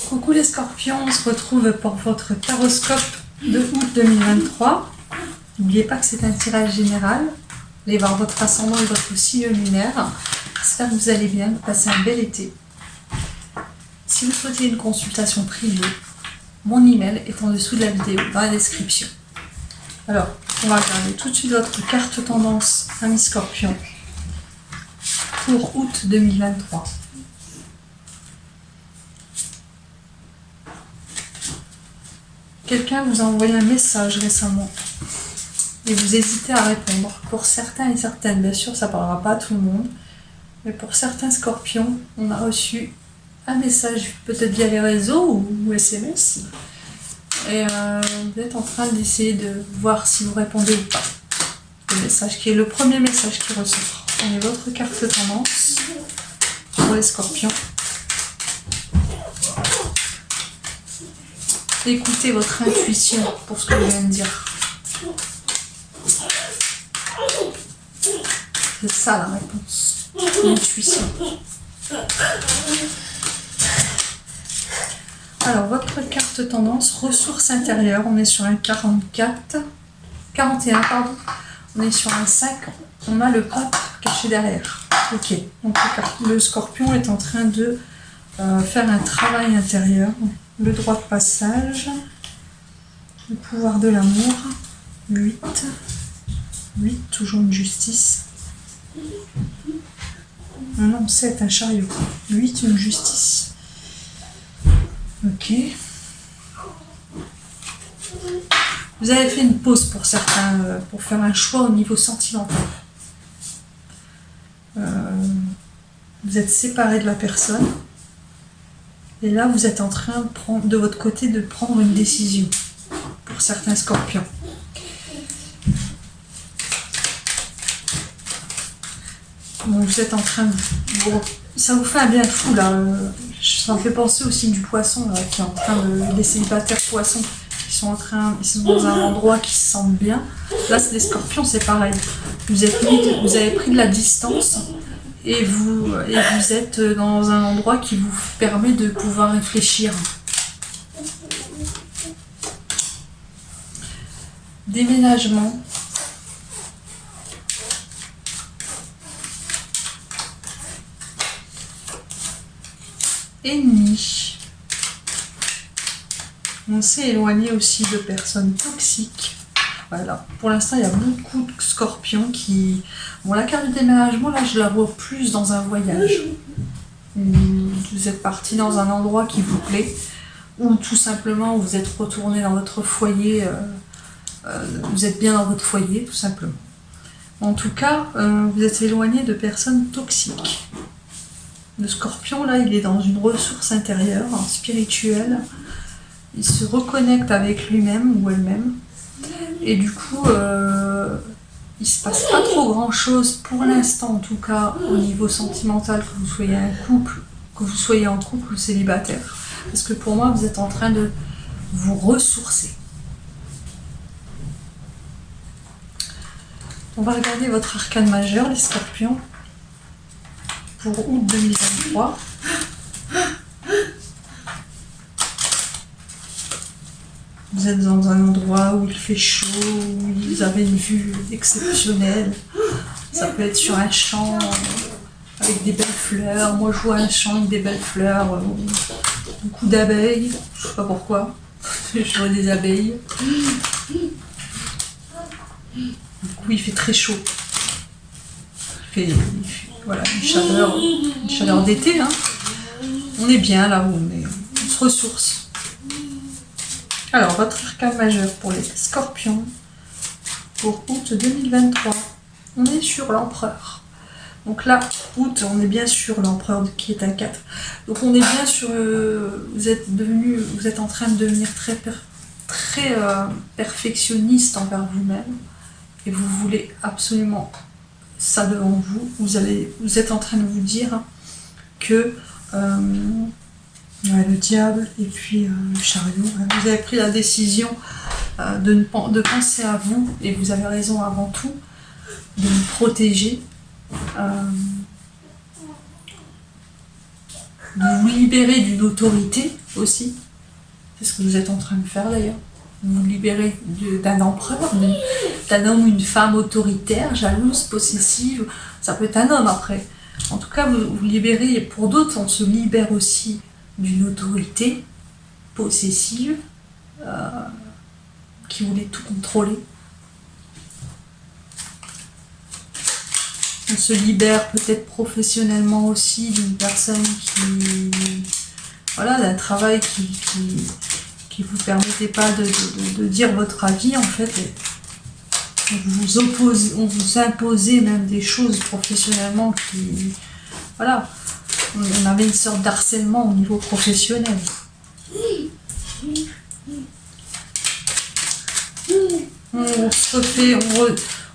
Coucou les scorpions, on se retrouve pour votre taroscope de août 2023. N'oubliez pas que c'est un tirage général. Vous allez voir votre ascendant et votre signe lunaire. J'espère que vous allez bien, que vous passez un bel été. Si vous souhaitez une consultation privée, mon email est en dessous de la vidéo, dans la description. Alors, on va regarder tout de suite votre carte tendance, ami scorpion, pour août 2023. Quelqu'un vous a envoyé un message récemment et vous hésitez à répondre. Pour certains et certaines, bien sûr, ça ne parlera pas à tout le monde, mais pour certains scorpions, on a reçu un message, peut-être via les réseaux ou SMS, et vous êtes en train d'essayer de voir si vous répondez ou pas. Le message qui est le premier message qui ressort. On est votre carte tendance pour les scorpions. Écoutez votre intuition pour ce que je viens de dire. C'est ça la réponse. L'intuition. Alors, votre carte tendance, ressources intérieures. On est sur un 41, pardon. On est sur un 5. On a le pape caché derrière. Ok. Donc, le scorpion est en train de faire un travail intérieur. Le droit de passage, le pouvoir de l'amour, 8, toujours une justice. Non, 7, un chariot, 8, une justice. Ok. Vous avez fait une pause pour certains, pour faire un choix au niveau sentimental. Vous êtes séparés de la personne. Et là, vous êtes en train de prendre, de votre côté, de prendre une décision pour certains scorpions. Bon, vous êtes en train de... Bon, ça vous fait un bien fou, là. Ça me fait penser au signe du poisson, là, qui est en train de... Les célibataires poissons, ils sont dans un endroit qui se sentent bien. Là, c'est les scorpions, c'est pareil. Vous avez pris de la distance. Et vous êtes dans un endroit qui vous permet de pouvoir réfléchir. Déménagement. Ennemi. On s'est éloigné aussi de personnes toxiques. Voilà. Pour l'instant, il y a beaucoup de scorpions qui... Bon, la carte du déménagement, là, je la vois plus dans un voyage. Vous êtes parti dans un endroit qui vous plaît, ou tout simplement, vous êtes retourné dans votre foyer, vous êtes bien dans votre foyer, tout simplement. En tout cas, vous êtes éloigné de personnes toxiques. Le scorpion, là, il est dans une ressource intérieure, spirituelle. Il se reconnecte avec lui-même ou elle-même. Et du coup, il se passe pas trop grand chose pour l'instant, en tout cas au niveau sentimental, que vous soyez en couple ou célibataire. Parce que pour moi, vous êtes en train de vous ressourcer. On va regarder votre arcane majeur, les scorpions, pour août 2023. Vous êtes dans un endroit où il fait chaud, où vous avez une vue exceptionnelle. Ça peut être sur un champ avec des belles fleurs. Moi, je vois un champ avec des belles fleurs, beaucoup d'abeilles. Je sais pas pourquoi. Je vois des abeilles. Du coup, il fait très chaud. Voilà, une chaleur d'été. Hein. On est bien là où on est. On se ressource. Alors, votre arcane majeur pour les scorpions pour août 2023. On est sur l'empereur. Donc là, août, on est bien sur l'empereur qui est un 4. Donc on est bien sur... vous êtes en train de devenir très perfectionniste envers vous-même. Et vous voulez absolument ça devant vous. Vous êtes en train de vous dire que... le diable et puis le chariot. Vous avez pris la décision de penser à vous, et vous avez raison avant tout, de vous protéger, de vous libérer d'une autorité aussi. C'est ce que vous êtes en train de faire d'ailleurs. Vous vous libérez d'un empereur, d'un homme ou une femme autoritaire, jalouse, possessive. Ça peut être un homme après. En tout cas, vous vous libérez. Pour d'autres, on se libère aussi d'une autorité possessive qui voulait tout contrôler. On se libère peut-être professionnellement aussi d'une personne qui... Voilà, d'un travail qui vous permettait pas de dire votre avis en fait. Et on vous imposait même des choses professionnellement qui... Voilà, on avait une sorte d'harcèlement au niveau professionnel. On se refait,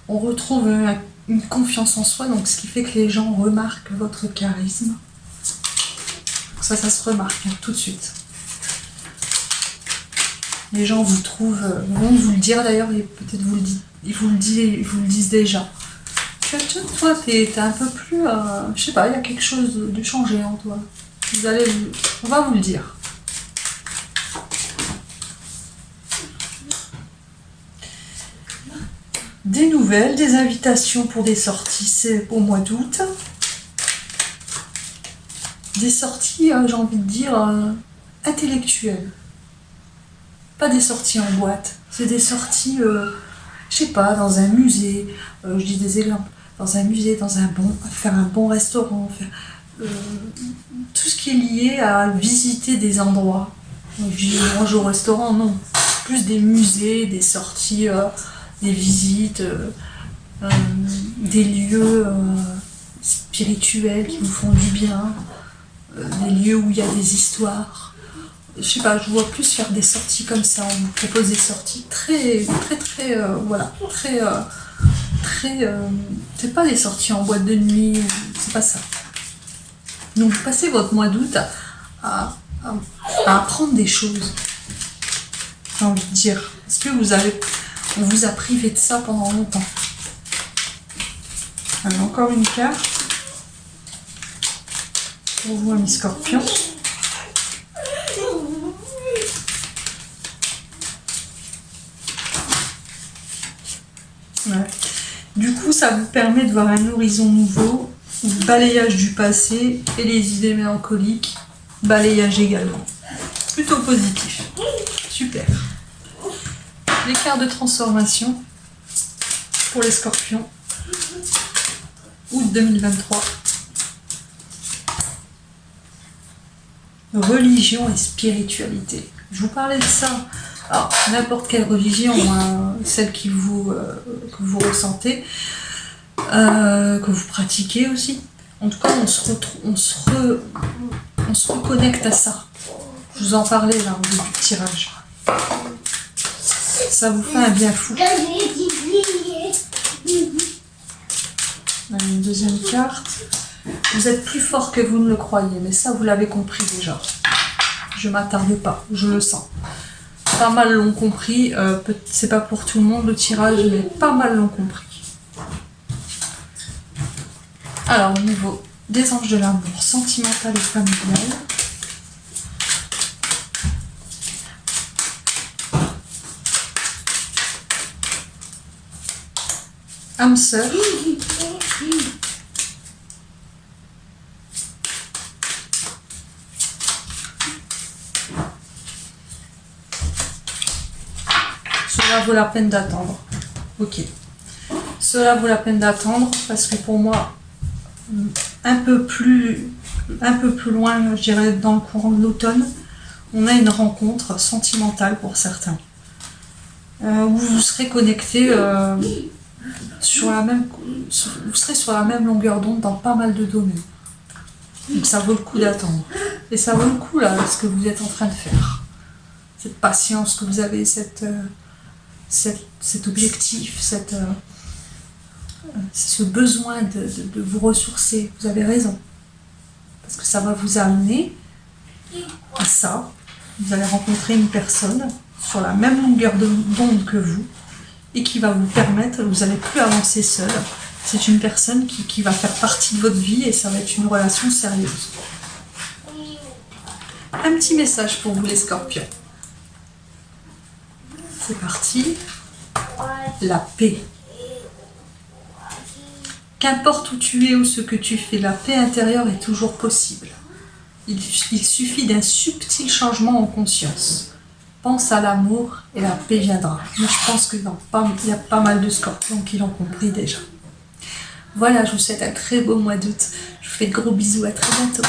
on retrouve une confiance en soi, donc ce qui fait que les gens remarquent votre charisme. Ça se remarque tout de suite. Les gens vous trouvent, vont vous le dire d'ailleurs, et peut-être ils vous le disent déjà. Toi, t'es un peu plus, je sais pas, il y a quelque chose de changé en toi. On va vous le dire. Des nouvelles, des invitations pour des sorties, c'est au mois d'août. Des sorties, j'ai envie de dire, intellectuelles. Pas des sorties en boîte, c'est des sorties, je sais pas, dans un musée, je dis des exemples, dans un musée, faire un bon restaurant, tout ce qui est lié à visiter des endroits. Donc, je dis manger au restaurant, non. Plus des musées, des sorties, des visites, des lieux spirituels qui vous font du bien, des lieux où il y a des histoires. Je sais pas, je vois plus faire des sorties comme ça. On vous propose des sorties très, voilà, c'est pas des sorties en boîte de nuit, c'est pas ça. Donc vous passez votre mois d'août à apprendre des choses, j'ai envie de dire. Est-ce que on vous a privé de ça pendant longtemps? Alors, encore une carte pour vous, amis scorpions. Ouais. Du coup, ça vous permet de voir un horizon nouveau, balayage du passé et les idées mélancoliques, balayage également. Plutôt positif. Super. Les cartes de transformation pour les scorpions. Août 2023. Religion et spiritualité. Je vous parlais de ça. Alors, n'importe quelle religion, celle que vous ressentez, que vous pratiquez aussi. En tout cas, on se reconnecte à ça. Je vous en parlais là au début du tirage. Ça vous fait un bien fou. Allez, une deuxième carte. Vous êtes plus fort que vous ne le croyez, mais ça vous l'avez compris déjà. Je ne m'attarde pas, je le sens. Pas mal l'ont compris, c'est pas pour tout le monde le tirage, mais pas mal l'ont compris. Alors au niveau des anges de l'amour sentimental et familial, âme sœur, cela vaut la peine d'attendre. Ok. Cela vaut la peine d'attendre parce que pour moi, un peu plus loin, je dirais dans le courant de l'automne, on a une rencontre sentimentale pour certains. Où vous serez connectés vous serez sur la même longueur d'onde dans pas mal de domaines. Donc ça vaut le coup d'attendre. Et ça vaut le coup là, ce que vous êtes en train de faire. Cette patience que vous avez, cet objectif, ce besoin de vous ressourcer. Vous avez raison. Parce que ça va vous amener à ça. Vous allez rencontrer une personne sur la même longueur d'onde que vous et qui va vous permettre, vous n'allez plus avancer seul. C'est une personne qui va faire partie de votre vie et ça va être une relation sérieuse. un petit message pour vous les scorpions. C'est parti. La paix. Qu'importe où tu es ou ce que tu fais, la paix intérieure est toujours possible. Il suffit d'un subtil changement en conscience. Pense à l'amour et la paix viendra. Mais je pense qu'il y a pas mal de scorpions qui l'ont compris déjà. Voilà, je vous souhaite un très beau mois d'août. Je vous fais de gros bisous, à très bientôt.